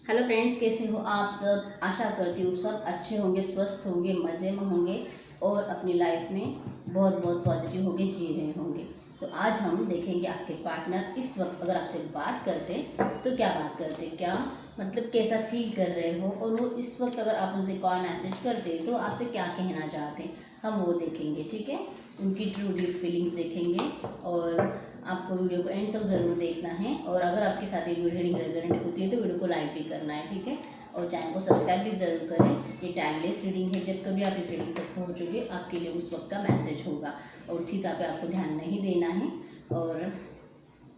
Hello friends, कैसे हो आप सब। आशा करती हूँ सब अच्छे होंगे, स्वस्थ होंगे, मज़े में होंगे और अपनी लाइफ में बहुत बहुत पॉजिटिव होंगे, जी रहे होंगे। तो आज हम देखेंगे आपके पार्टनर इस वक्त अगर आपसे बात करते तो क्या बात करते, क्या मतलब कैसा फील कर रहे हो, और वो इस वक्त अगर आप उनसे कॉल मैसेज करते तो आपसे क्या कहना चाहते, हम वो देखेंगे। ठीक है, उनकी ट्रू डीप फीलिंग्स देखेंगे और आपको वीडियो को एंड तक ज़रूर देखना है। और अगर आपके साथ ये रीडिंग रेजोनेंट होती है तो वीडियो को लाइक भी करना है, ठीक है। और चैनल को सब्सक्राइब भी ज़रूर करें। ये टाइमलेस रीडिंग है, जब कभी आप इस रीडिंग तक पहुँचोगे आपके लिए उस वक्त का मैसेज होगा और ठीक पे आपको ध्यान नहीं देना है। और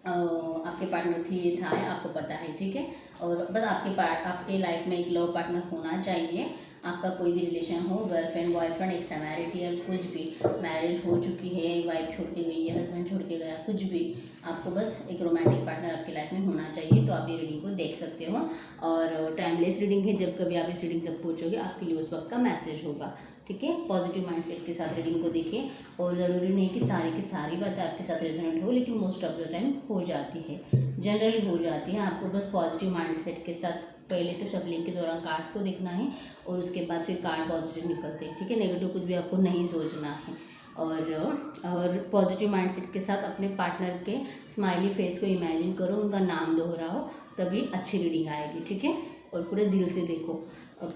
आपके पार्टनर थी ये था है, आपको पता है, ठीक है। और बस आपके लाइफ में एक लव पार्टनर होना चाहिए। आपका कोई भी रिलेशन हो, गर्लफ्रेंड, बॉयफ्रेंड, एक्स्ट्रा मैरिड, कुछ भी, मैरिज हो चुकी है, वाइफ छोड़ के गई है, हस्बैंड छोड़ के गया, कुछ भी, आपको बस एक रोमांटिक पार्टनर आपकी लाइफ में होना चाहिए। तो आप ये रीडिंग को देख सकते हो। और टाइमलेस रीडिंग है, जब कभी आप इस रीडिंग तक पहुँचोगे आपके लिए उस वक्त का मैसेज होगा, ठीक है। पॉजिटिव माइंडसेट के साथ रीडिंग को देखिए। और ज़रूरी नहीं कि सारी की सारी बातें आपके साथ रेजोनेट हो, लेकिन मोस्ट ऑफ द टाइम हो जाती है, जनरली हो जाती है। आपको बस पॉजिटिव माइंडसेट के साथ पहले तो शफलिंग के दौरान कार्ड्स को देखना है और उसके बाद फिर कार्ड पॉजिटिव निकलते हैं, ठीक है। नेगेटिव कुछ भी आपको नहीं सोचना है। और पॉजिटिव माइंडसेट के साथ अपने पार्टनर के स्माइली फेस को इमेजिन करो, उनका नाम दोहराओ, तभी अच्छी रीडिंग आएगी, ठीक है। और पूरे दिल से देखो,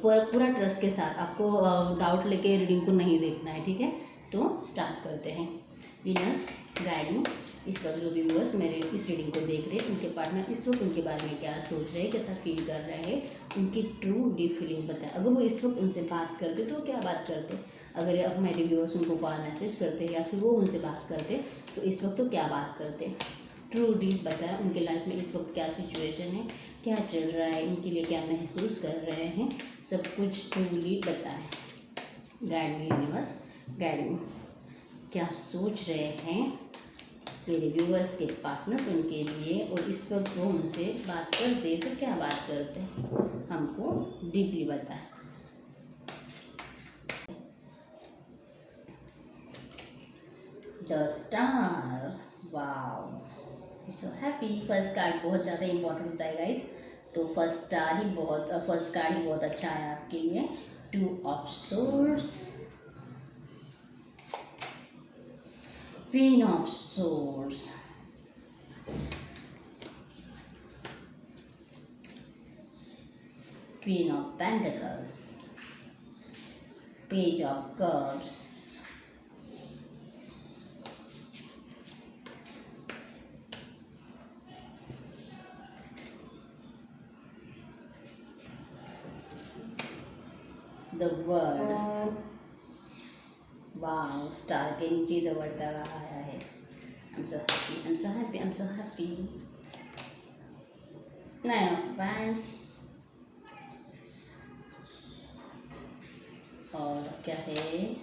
पूरा ट्रस्ट के साथ। आपको डाउट लेके रीडिंग को नहीं देखना है, ठीक है। तो स्टार्ट करते हैं। वीनस गाइड इस वक्त जो भी व्यूअर्स मेरे इस रीडिंग को देख रहे हैं, उनके पार्टनर इस वक्त उनके बारे में क्या सोच रहे हैं, कैसा फील कर रहे हैं, उनकी ट्रू डीप फीलिंग्स बताएं। अगर वो इस वक्त उनसे बात करते तो क्या बात करते, अगर अब मेरे व्यूअर्स उनको कॉल मैसेज करते या फिर वो उनसे बात करते तो इस वक्त तो क्या बात करते। ट्रू डीप बताएं, उनके लाइफ में इस वक्त क्या सिचुएशन है, क्या चल रहा है, इनके लिए क्या महसूस कर रहे हैं, सब कुछ ट्रूली बताएं। Guide me universe, guide me, क्या सोच रहे हैं मेरे व्यूअर्स के पार्टनर उनके लिए, और इस वक्त वो उनसे बात करते तो क्या बात करते, हमको डीपली बताएं। The star, wow, so happy. First card बहुत ज़्यादा इंपॉर्टेंट होता है गाइस, तो फर्स्ट कार्ड ही बहुत अच्छा है आपके लिए। Two of swords, queen of swords, queen of pentacles, page of cups, the word, wow, star के नीचे द वर्ड का आया है। I am so happy, I am so happy, I am so happy. Nine of bands, और क्या है,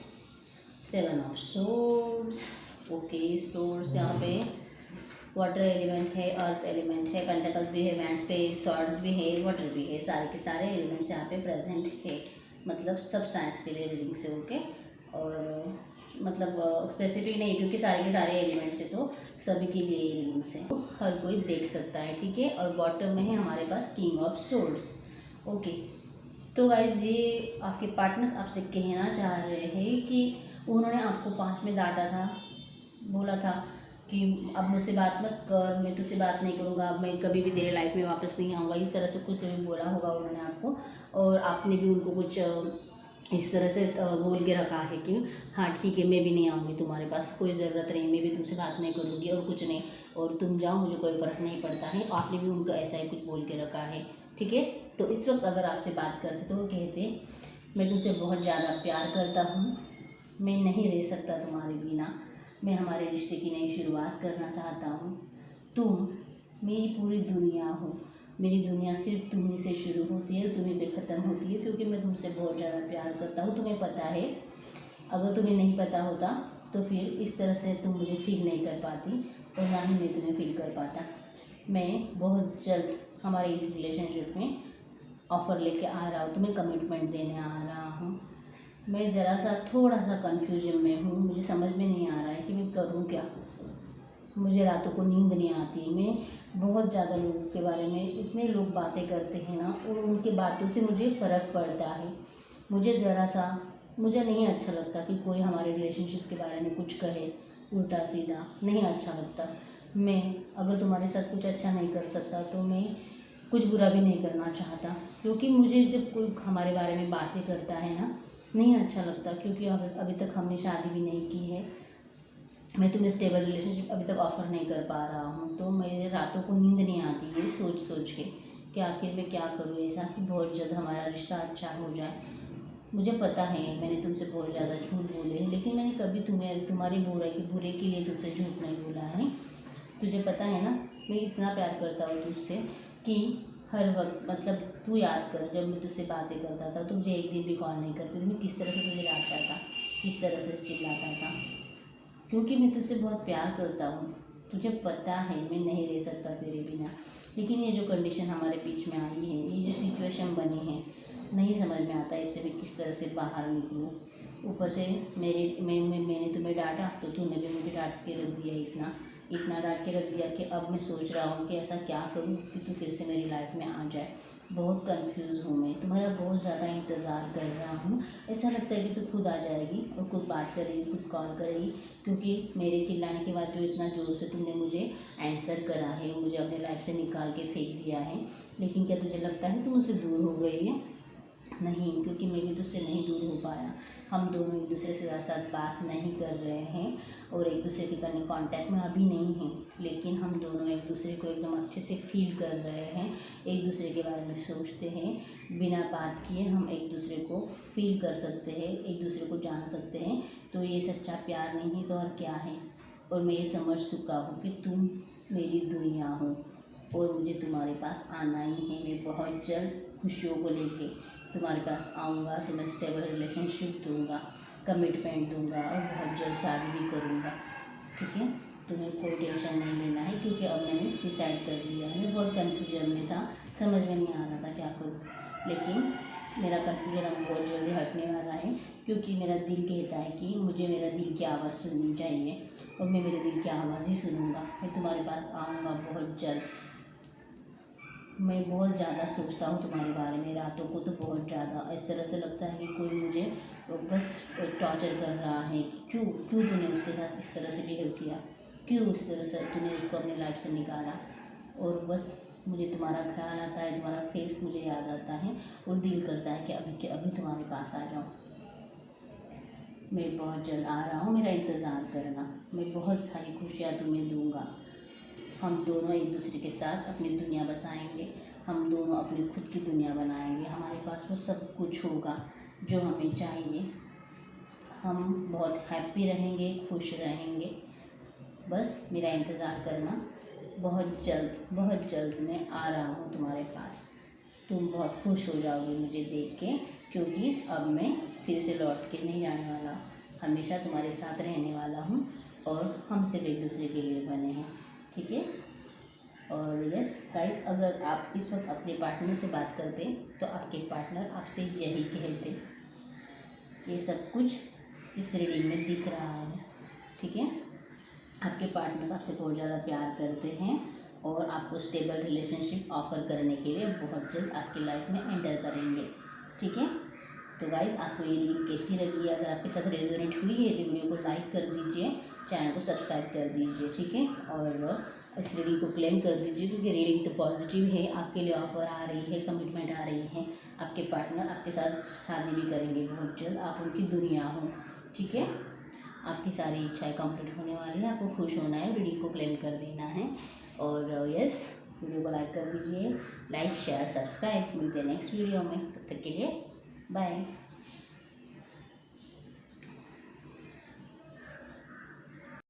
seven of swords. Okay, swords यहाँ पे वाटर एलिमेंट है, अर्थ एलिमेंट है, पेंटाकल्स भी है, बैंड्स पे सॉर्ड्स भी है, वाटर भी है, सारे के सारे एलिमेंट्स यहाँ पे प्रेजेंट है। मतलब सब साइंस के लिए रीडिंग से ओके। और मतलब स्पेसिफिक नहीं, क्योंकि सारे के सारे एलिमेंट्स है तो सभी के लिए रीडिंग से तो हर कोई देख सकता है, ठीक है। और बॉटम में है हमारे पास किंग ऑफ सोर्ड्स। ओके, तो गाइज ये आपके पार्टनर्स आपसे कहना चाह रहे हैं कि उन्होंने आपको पास में डांटा था, बोला था कि अब मुझसे बात मत कर, मैं तुझसे बात नहीं करूँगा, अब मैं कभी भी तेरे लाइफ में वापस नहीं आऊँगा, इस तरह से कुछ तो भी बोला होगा उन्होंने आपको। और आपने भी उनको कुछ इस तरह से बोल के रखा है कि हाँ ठीक है, मैं भी नहीं आऊँगी तुम्हारे पास, कोई ज़रूरत नहीं, मैं भी तुमसे बात नहीं करूँगी और कुछ नहीं, और तुम जाओ, मुझे कोई फ़र्क नहीं पड़ता है। आपने भी उनको ऐसा ही कुछ बोल के रखा है, ठीक है। तो इस वक्त अगर आपसे बात करते तो वो कहते मैं तुमसे बहुत ज़्यादा प्यार करता हूँ, मैं नहीं रह सकता तुम्हारे बिना, मैं हमारे रिश्ते की नई शुरुआत करना चाहता हूँ, तुम मेरी पूरी दुनिया हो, मेरी दुनिया सिर्फ तुम्ही से शुरू होती है, तुम्ही पे ख़त्म होती है, क्योंकि मैं तुमसे बहुत ज़्यादा प्यार करता हूँ। तुम्हें पता है, अगर तुम्हें नहीं पता होता तो फिर इस तरह से तुम मुझे फील नहीं कर पाती और ना ही मैं तुम्हें फील कर पाता। मैं बहुत जल्द हमारे इस रिलेशनशिप में ऑफ़र लेके आ रहा हूँ, तुम्हें कमिटमेंट देने आ रहा हूँ। मैं ज़रा सा थोड़ा सा कन्फ्यूजन में हूँ, मुझे समझ में नहीं आ रहा है कि मैं करूँ क्या। मुझे रातों को नींद नहीं आती। मैं बहुत ज़्यादा लोगों के बारे में, इतने लोग बातें करते हैं ना, और उनके बातों से मुझे फ़र्क पड़ता है। मुझे नहीं अच्छा लगता कि कोई हमारे रिलेशनशिप के बारे में कुछ कहे उल्टा सीधा, नहीं अच्छा लगता। मैं अगर तुम्हारे साथ कुछ अच्छा नहीं कर सकता तो मैं कुछ बुरा भी नहीं करना चाहता, क्योंकि मुझे जब कोई हमारे बारे में बातें करता है ना, नहीं अच्छा लगता। क्योंकि अभी तक हमने शादी भी नहीं की है, मैं तुम्हें स्टेबल रिलेशनशिप अभी तक ऑफ़र नहीं कर पा रहा हूँ, तो मेरे रातों को नींद नहीं आती है सोच सोच के कि आखिर मैं क्या करूँ ऐसा कि बहुत जल्द हमारा रिश्ता अच्छा हो जाए। मुझे पता है मैंने तुमसे बहुत ज़्यादा झूठ बोले हैं, लेकिन मैंने कभी तुम्हारी बुरे के लिए तुमसे झूठ नहीं बोला है। तुझे पता है ना, मैं इतना प्यार करता हूँ तुझसे कि हर वक्त, मतलब तू याद कर, जब मैं तुझसे बातें करता था तो मुझे एक दिन भी कॉल नहीं करती थी, मैं किस तरह से तुझे डांटता था, किस तरह से चिल्लाता था, क्योंकि मैं तुझसे बहुत प्यार करता हूँ। तुझे पता है मैं नहीं रह सकता तेरे बिना। लेकिन ये जो कंडीशन हमारे बीच में आई है, ये जो सिचुएशन बनी है, नहीं समझ में आता इससे मैं किस तरह से बाहर निकलूँ। ऊपर से मैंने तुम्हें डांटा तो तूने भी मुझे डांट के रख दिया, इतना डांट के रख दिया कि अब मैं सोच रहा हूँ कि ऐसा क्या करूँ कि तू फिर से मेरी लाइफ में आ जाए। बहुत कंफ्यूज हूँ मैं, तुम्हारा बहुत ज़्यादा इंतज़ार कर रहा हूँ। ऐसा लगता है कि तू खुद आ जाएगी और खुद बात करेगी, खुद कॉल करेगी, क्योंकि मेरे चिल्लाने के बाद जो इतना ज़ोर से तुमने मुझे आंसर करा है, मुझे अपने लाइफ से निकाल के फेंक दिया है। लेकिन क्या तुझे लगता है तुम मुझसे दूर हो गई है? नहीं, क्योंकि मैं भी तुझसे नहीं दूर हो पाया। हम दोनों एक दूसरे से साथ बात नहीं कर रहे हैं और एक दूसरे के करने कांटेक्ट में अभी नहीं हैं, लेकिन हम दोनों एक दूसरे को एकदम अच्छे से फील कर रहे हैं, एक दूसरे के बारे में सोचते हैं। बिना बात किए हम एक दूसरे को फील कर सकते हैं, एक दूसरे को जान सकते हैं। तो ये सच्चा प्यार नहीं है तो और क्या है। और मैं ये समझ चुका हूँ कि तुम मेरी दुनिया हो और मुझे तुम्हारे पास आना ही है। मैं बहुत जल्द खुशियों को लेके तुम्हारे पास आऊँगा, तुम्हें स्टेबल रिलेशनशिप दूँगा, कमिटमेंट दूँगा और बहुत जल्द शादी भी करूँगा। ठीक है, तुम्हें कोई टेंशन नहीं लेना है, क्योंकि अब मैंने डिसाइड कर लिया है। मैं बहुत कन्फ्यूजन में था, समझ में नहीं आ रहा था क्या करूँ, लेकिन मेरा कन्फ्यूजन अब बहुत जल्दी हटने वाला है, क्योंकि मेरा दिल कहता है कि मुझे मेरा दिल की आवाज़ सुननी चाहिए और मैं मेरे दिल की आवाज़ ही सुनूँगा। मैं तुम्हारे पास आऊँगा बहुत जल्द। मैं बहुत ज़्यादा सोचता हूँ तुम्हारे बारे में, रातों को तो बहुत ज़्यादा इस तरह से लगता है कि कोई मुझे बस टॉर्चर कर रहा है। क्यों तूने उसके साथ इस तरह से बिहेव किया, क्यों उस तरह से तूने उसको अपनी लाइफ से निकाला। और बस मुझे तुम्हारा ख्याल आता है, तुम्हारा फेस मुझे याद आता है और दिल करता है कि अभी के अभी तुम्हारे पास आ जाऊँ। मैं बहुत जल्द आ रहा हूँ, मेरा इंतज़ार करना। मैं बहुत सारी खुशियाँ तुम्हें दूँगा। हम दोनों एक दूसरे के साथ अपनी दुनिया बसाएंगे, हम दोनों अपनी खुद की दुनिया बनाएंगे। हमारे पास वो सब कुछ होगा जो हमें चाहिए। हम बहुत हैप्पी रहेंगे, खुश रहेंगे। बस मेरा इंतज़ार करना। बहुत जल्द मैं आ रहा हूँ तुम्हारे पास। तुम बहुत खुश हो जाओगे मुझे देख के, क्योंकि अब मैं फिर से लौट के नहीं जाने वाला, हमेशा तुम्हारे साथ रहने वाला हूँ और हम सिर्फ एक दूसरे के लिए बने हैं। ठीक है। और यस गाइस, अगर आप इस वक्त अपने पार्टनर से बात करते तो आपके पार्टनर आपसे यही कहते। ये सब कुछ इस रीडिंग में दिख रहा है। ठीक है, आपके पार्टनर आपसे बहुत ज़्यादा प्यार करते हैं और आपको स्टेबल रिलेशनशिप ऑफ़र करने के लिए बहुत जल्द आपकी लाइफ में एंटर करेंगे। ठीक है, तो गाइस आपको ये रीडिंग कैसी लगी? अगर आपके साथ रेजोनेट हुई है तो वीडियो को लाइक कर दीजिए, चैनल को सब्सक्राइब कर दीजिए। ठीक है, और इस रीडिंग को क्लेम कर दीजिए, क्योंकि रीडिंग तो पॉजिटिव है, आपके लिए ऑफ़र आ रही है, कमिटमेंट आ रही है। आपके पार्टनर आपके साथ शादी भी करेंगे बहुत जल्द, आप उनकी दुनिया हो। ठीक है, आपकी सारी इच्छाएं कंप्लीट होने वाली हैं, आपको खुश होना है, रीडिंग को क्लेम कर देना है। और यस, वीडियो को लाइक कर दीजिए, लाइक शेयर सब्सक्राइब। मिलते हैं नेक्स्ट वीडियो में, तब तक के लिए बाय।